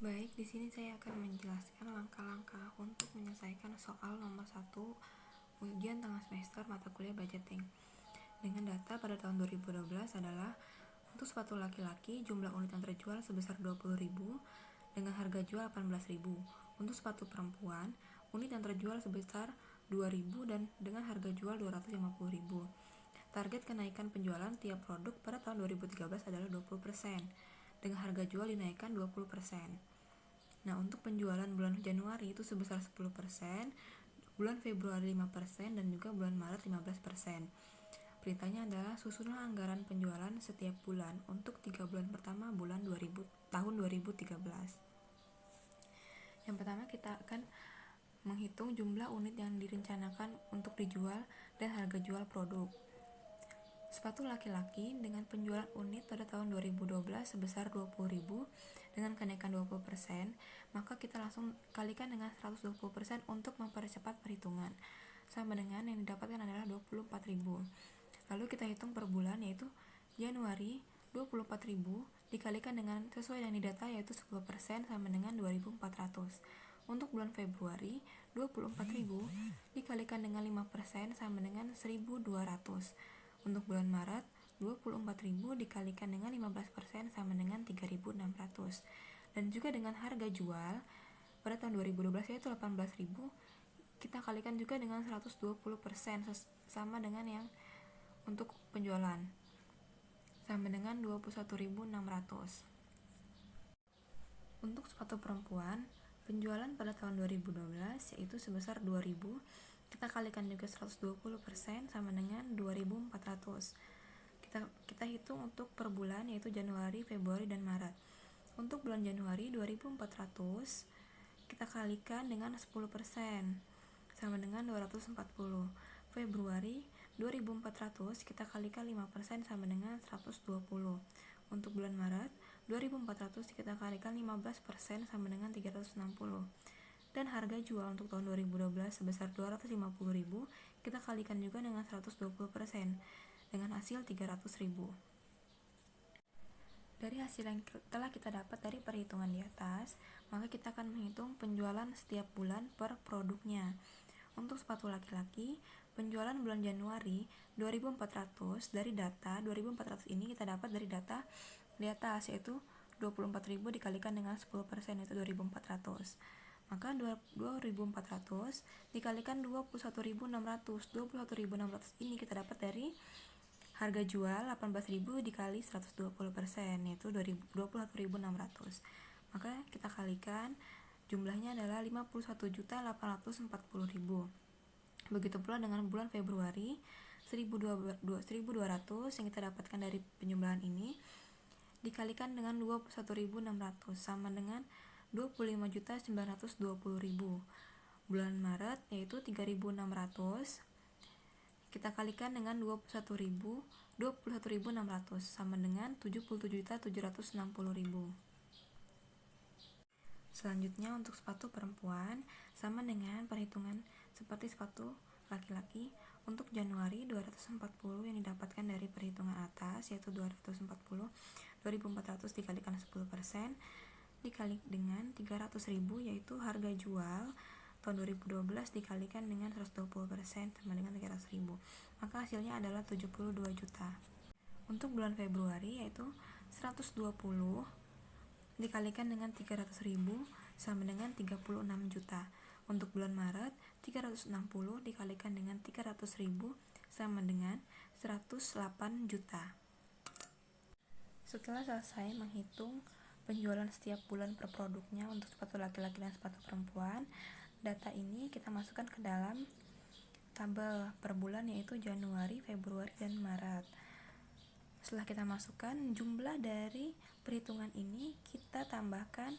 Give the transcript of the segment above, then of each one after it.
Baik, di sini saya akan menjelaskan langkah-langkah untuk menyelesaikan soal nomor 1 ujian tengah semester mata kuliah budgeting. Dengan data pada tahun 2012 adalah untuk sepatu laki-laki jumlah unit yang terjual sebesar 20.000 dengan harga jual 18.000. Untuk sepatu perempuan, unit yang terjual sebesar 2.000 dan dengan harga jual 250.000. Target kenaikan penjualan tiap produk pada tahun 2013 adalah 20%, dengan harga jual dinaikkan 20%. Nah, untuk penjualan bulan Januari itu sebesar 10%, bulan Februari 5%, dan juga bulan Maret 15%. Beritanya adalah susunan anggaran penjualan setiap bulan untuk 3 bulan pertama tahun 2013. Yang pertama kita akan menghitung jumlah unit yang direncanakan untuk dijual dan harga jual produk. Sepatu laki-laki dengan penjualan unit pada tahun 2012 sebesar 20.000 dengan kenaikan 20%, maka kita langsung kalikan dengan 120% untuk mempercepat perhitungan. Sama dengan yang didapatkan adalah 24.000. Lalu kita hitung per bulan, yaitu Januari 24.000 dikalikan dengan sesuai yang didata, yaitu 10% sama dengan 2.400. Untuk bulan Februari 24.000 dikalikan dengan 5% sama dengan 1.200. Untuk bulan Maret 24.000 dikalikan dengan 15% sama dengan 3.600. Dan juga dengan harga jual pada tahun 2012 yaitu 18.000, kita kalikan juga dengan 120% sama dengan yang untuk penjualan, sama dengan 21.600. Untuk sepatu perempuan, penjualan pada tahun 2012 yaitu sebesar 2.000, kita kalikan juga 120% sama dengan 2.400. Kita hitung untuk per bulan, yaitu Januari, Februari, dan Maret. Untuk bulan Januari 2.400 kita kalikan dengan 10% sama dengan 240. Februari 2.400 kita kalikan 5% sama dengan 120. Untuk bulan Maret 2.400 kita kalikan 15% sama dengan 360. Dan harga jual untuk tahun 2012 sebesar 250.000 kita kalikan juga dengan 120% dengan hasil 300.000. Dari hasil yang telah kita dapat dari perhitungan di atas, maka kita akan menghitung penjualan setiap bulan per produknya. Untuk sepatu laki-laki, penjualan bulan Januari 2.400 dari data 2.400 ini kita dapat dari data di atas, yaitu 24.000 dikalikan dengan 10% yaitu 2.400. Maka 2.400 dikalikan 21.600. 21.600 ini kita dapat dari harga jual 18.000 dikali 120% yaitu 21.600. Maka kita kalikan jumlahnya adalah 51.840.000. Begitu pula dengan bulan Februari 1.200 yang kita dapatkan dari penjumlahan ini dikalikan dengan 21.600 sama dengan 25.920.000. Bulan Maret yaitu 3.600 kita kalikan dengan 21.600 sama dengan 77.760.000. Selanjutnya untuk sepatu perempuan sama dengan perhitungan seperti sepatu laki-laki. Untuk Januari 240 yang didapatkan dari perhitungan atas yaitu 240, 2.400 dikalikan 10% dikali dengan 300.000 yaitu harga jual tahun 2012 dikalikan dengan 120% sama dengan 300.000. Maka hasilnya adalah 72 juta. Untuk bulan Februari yaitu 120 dikalikan dengan 300.000 sama dengan 36 juta. Untuk bulan Maret 360 dikalikan dengan 300.000 sama dengan 108 juta. Setelah selesai menghitung penjualan setiap bulan per produknya untuk sepatu laki-laki dan sepatu perempuan, data ini kita masukkan ke dalam tabel per bulan yaitu Januari, Februari, dan Maret. Setelah kita masukkan jumlah dari perhitungan ini, kita tambahkan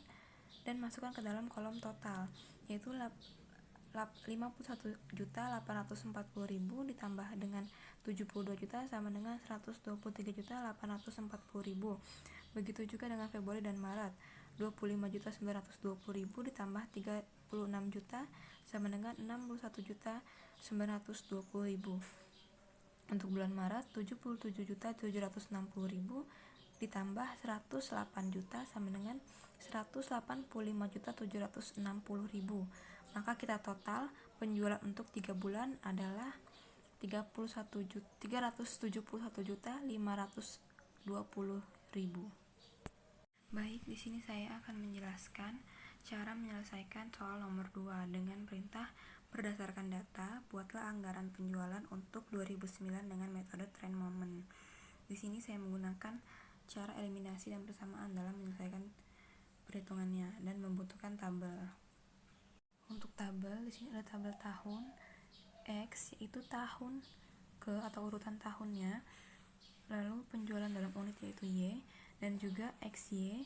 dan masukkan ke dalam kolom total yaitu 51.840.000 ditambah dengan 72 juta sama dengan 123.840.000. Begitu juga dengan Februari dan Maret, 25.920.000 ditambah 36 juta sama dengan 61.920.000. Untuk bulan Maret 77.760.000 ditambah 108 juta sama dengan 185.760.000. Maka kita total penjualan untuk 3 bulan adalah 371.520.000. Baik, di sini saya akan menjelaskan cara menyelesaikan soal nomor 2 dengan perintah berdasarkan data, buatlah anggaran penjualan untuk 2009 dengan metode trend moment. Di sini saya menggunakan cara eliminasi dan persamaan dalam menyelesaikan perhitungannya dan membutuhkan tabel. Untuk tabel, di sini ada tabel tahun X, yaitu tahun ke atau urutan tahunnya, lalu penjualan dalam unit yaitu Y, dan juga XY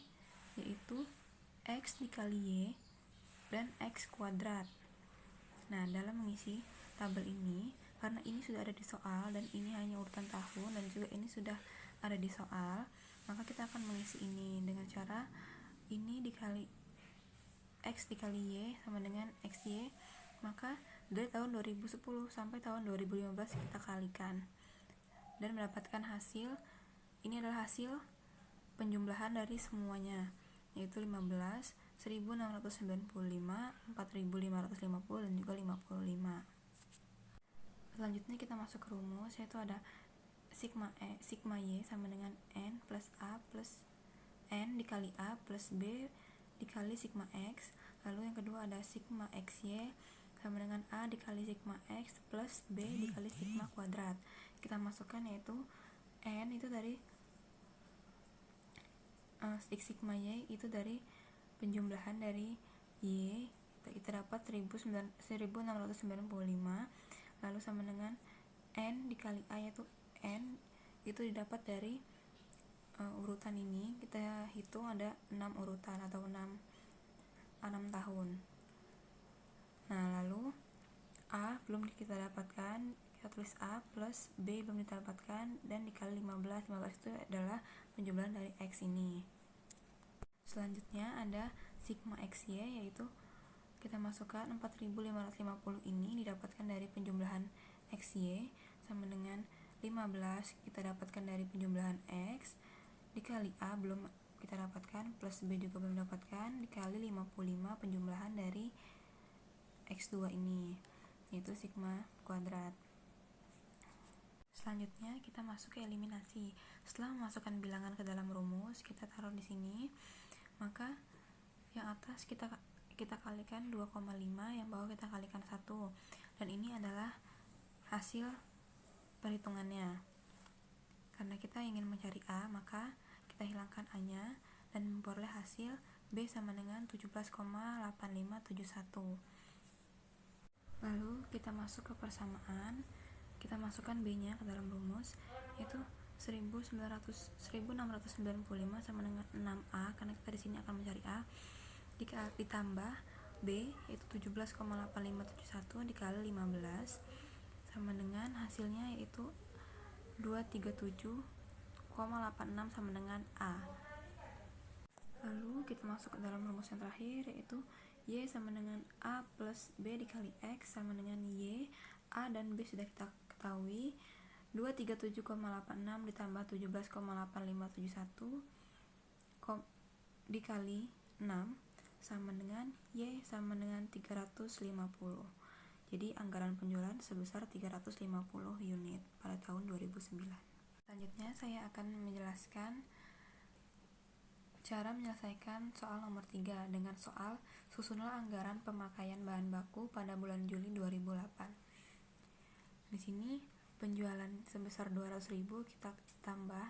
yaitu X dikali Y dan X kuadrat. Nah, dalam mengisi tabel ini, karena ini sudah ada di soal dan ini hanya urutan tahun dan juga ini sudah ada di soal, maka kita akan mengisi ini dengan cara ini dikali X dikali Y sama dengan XY, maka dari tahun 2010 sampai tahun 2015 kita kalikan dan mendapatkan hasil. Ini adalah hasil penjumlahan dari semuanya, yaitu 15, 1695, 4550 dan juga 55. Selanjutnya kita masuk ke rumus, yaitu ada sigma Y sama dengan N plus A plus N dikali A plus B dikali sigma X. Lalu yang kedua ada sigma XY sama dengan A dikali sigma X plus B dikali sigma kuadrat. Kita masukkan yaitu N itu dari sigma Y itu dari penjumlahan dari Y, kita dapat 1695, lalu sama dengan N dikali A yaitu N itu didapat dari urutan ini, kita hitung ada 6 urutan atau 6 tahun. Nah, lalu A belum kita dapatkan, kita tulis A plus B belum kita dapatkan dan dikali 15 itu adalah penjumlahan dari X ini. Selanjutnya ada sigma XY, yaitu kita masukkan 4550 ini didapatkan dari penjumlahan XY sama dengan 15 kita dapatkan dari penjumlahan X dikali A belum kita dapatkan plus B juga belum dapatkan dikali 55 penjumlahan dari X2 ini, yaitu sigma kuadrat. Selanjutnya kita masuk ke eliminasi. Setelah memasukkan bilangan ke dalam rumus, kita taruh di sini. Maka yang atas kita kalikan 2,5, yang bawah kita kalikan 1. Dan ini adalah hasil perhitungannya. Karena kita ingin mencari A, maka kita hilangkan A-nya dan memperoleh hasil B sama dengan 17,8571. Lalu kita masuk ke persamaan. Kita masukkan B-nya ke dalam rumus, yaitu 1695 sama dengan 6A, karena kita di sini akan mencari A, ditambah B yaitu 17,8571 dikali 15 sama dengan hasilnya yaitu 237,86 sama dengan A. Lalu kita masuk ke dalam rumus yang terakhir, yaitu Y sama dengan A plus B dikali X sama dengan Y. A dan B sudah kita ketahui, 237,86 ditambah 17,8571 dikali 6 sama dengan Y sama dengan 350. Jadi anggaran penjualan sebesar 350 unit pada tahun 2009. Selanjutnya saya akan menjelaskan cara menyelesaikan soal nomor 3 dengan soal susunlah anggaran pemakaian bahan baku pada bulan Juli 2008. Di sini penjualan sebesar 200.000 kita tambah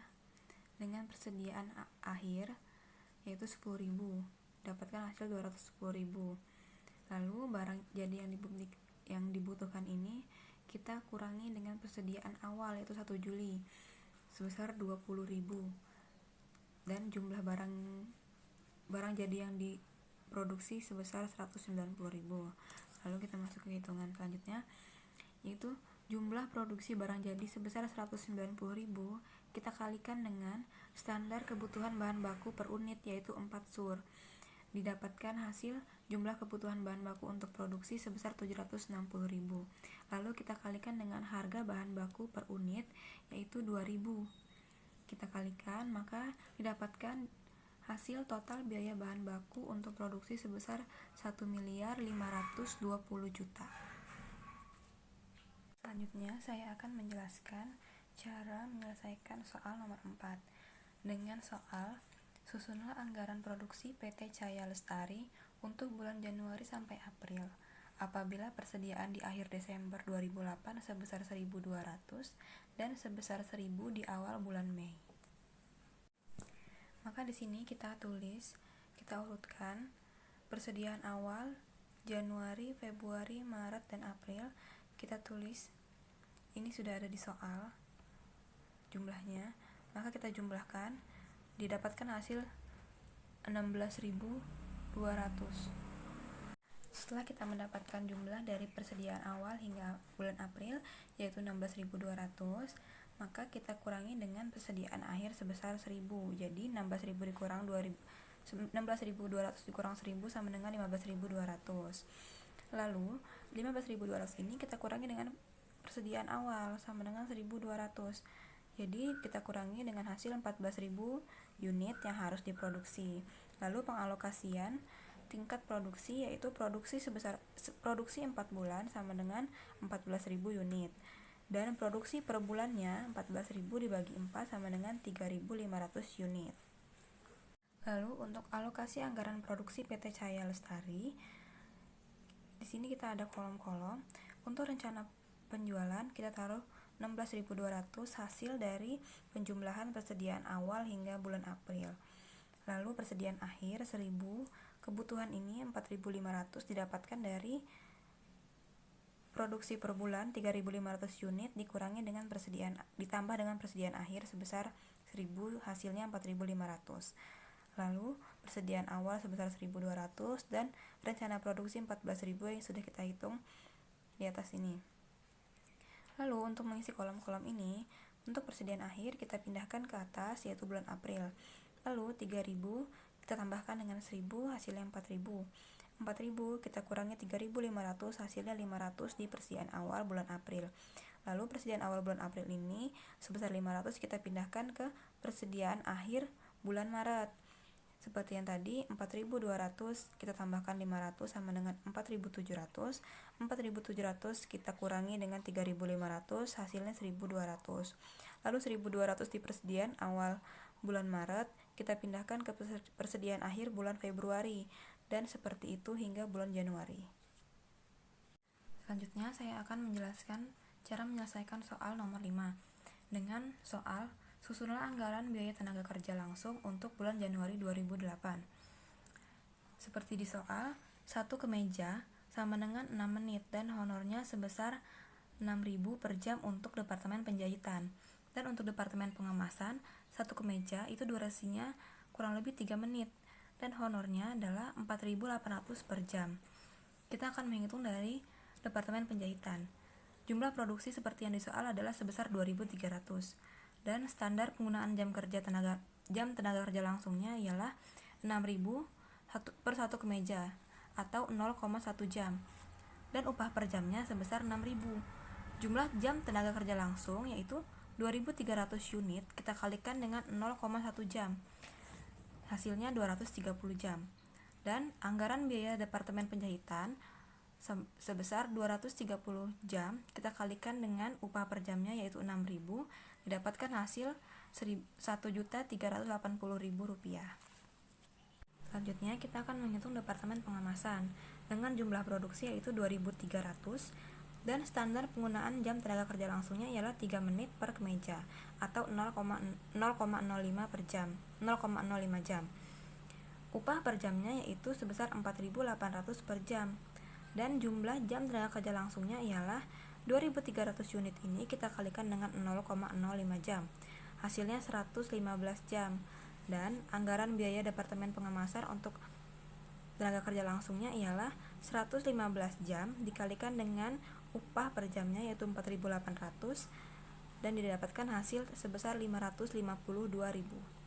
dengan persediaan akhir yaitu 10.000, dapatkan hasil 210.000. Lalu barang jadi yang dibutuhkan ini kita kurangi dengan persediaan awal yaitu 1 Juli sebesar 20.000 dan jumlah barang jadi yang diproduksi sebesar 190.000. Lalu kita masuk ke hitungan selanjutnya, yaitu jumlah produksi barang jadi sebesar 190.000 kita kalikan dengan standar kebutuhan bahan baku per unit yaitu 4 sur. Didapatkan hasil jumlah kebutuhan bahan baku untuk produksi sebesar 760.000. Lalu kita kalikan dengan harga bahan baku per unit yaitu 2.000. kita kalikan, maka didapatkan hasil total biaya bahan baku untuk produksi sebesar 1.520.000.000. Selanjutnya saya akan menjelaskan cara menyelesaikan soal nomor 4 dengan soal susunlah anggaran produksi PT Cahaya Lestari untuk bulan Januari sampai April apabila persediaan di akhir Desember 2008 sebesar 1.200 dan sebesar 1.000 di awal bulan Mei. Maka di sini kita urutkan persediaan awal Januari, Februari, Maret, dan April. Kita tulis, ini sudah ada di soal jumlahnya, maka kita jumlahkan, didapatkan hasil 16.200. Setelah kita mendapatkan jumlah dari persediaan awal hingga bulan April yaitu 16.200, maka kita kurangi dengan persediaan akhir sebesar 1.000. Jadi 16.000 dikurang 16.200 dikurang 1.000 sama dengan 15.200. Lalu 15.200 ini kita kurangi dengan persediaan awal sama dengan 1.200. Jadi kita kurangi dengan hasil 14.000 unit yang harus diproduksi. Lalu pengalokasian tingkat produksi yaitu produksi 4 bulan sama dengan 14.000 unit. Dan produksi per bulannya 14.000 dibagi 4 sama dengan 3.500 unit. Lalu untuk alokasi anggaran produksi PT Cahaya Lestari, di sini kita ada kolom-kolom. Untuk rencana penjualan kita taruh 16.200 hasil dari penjumlahan persediaan awal hingga bulan April. Lalu persediaan akhir 1.000, kebutuhan ini 4.500 didapatkan dari produksi per bulan 3.500 unit ditambah dengan persediaan akhir sebesar 1.000, hasilnya 4.500. Lalu persediaan awal sebesar 1.200 dan rencana produksi 14.000 yang sudah kita hitung di atas ini. Lalu untuk mengisi kolom-kolom ini, untuk persediaan akhir kita pindahkan ke atas yaitu bulan April. Lalu 3.000 kita tambahkan dengan 1.000, hasilnya 4.000. 4.000 kita kurangi 3.500, hasilnya 500 di persediaan awal bulan April. Lalu persediaan awal bulan April ini sebesar 500 kita pindahkan ke persediaan akhir bulan Maret. Seperti yang tadi, 4.200 kita tambahkan 500 sama dengan 4.700. 4.700 kita kurangi dengan 3.500, hasilnya 1.200. Lalu 1.200 di persediaan awal bulan Maret kita pindahkan ke persediaan akhir bulan Februari, dan seperti itu hingga bulan Januari. Selanjutnya saya akan menjelaskan cara menyelesaikan soal nomor 5 dengan soal susunlah anggaran biaya tenaga kerja langsung untuk bulan Januari 2008. Seperti di soal, 1 kemeja sama dengan 6 menit dan honornya sebesar 6.000 per jam untuk departemen penjahitan. Dan untuk departemen pengemasan, 1 kemeja itu durasinya kurang lebih 3 menit dan honornya adalah 4.800 per jam. Kita akan menghitung dari departemen penjahitan. Jumlah produksi seperti yang di soal adalah sebesar 2.300 dan standar penggunaan jam tenaga kerja langsungnya ialah 6.000 per 1 kemeja atau 0,1 jam dan upah per jamnya sebesar 6.000. Jumlah jam tenaga kerja langsung yaitu 2.300 unit kita kalikan dengan 0,1 jam, hasilnya 230 jam. Dan anggaran biaya departemen penjahitan sebesar 230 jam kita kalikan dengan upah per jamnya yaitu 6.000, didapatkan hasil Rp1.380.000. Selanjutnya kita akan menghitung departemen pengemasan dengan jumlah produksi yaitu 2.300 dan standar penggunaan jam tenaga kerja langsungnya ialah 3 menit per kemeja atau 0,05 per jam, 0,05 jam. Upah per jamnya yaitu sebesar 4.800 per jam dan jumlah jam tenaga kerja langsungnya ialah 2.300 unit ini kita kalikan dengan 0,05 jam, hasilnya 115 jam. Dan anggaran biaya departemen pengemasan untuk tenaga kerja langsungnya ialah 115 jam dikalikan dengan upah per jamnya yaitu 4.800 dan didapatkan hasil sebesar 552.000.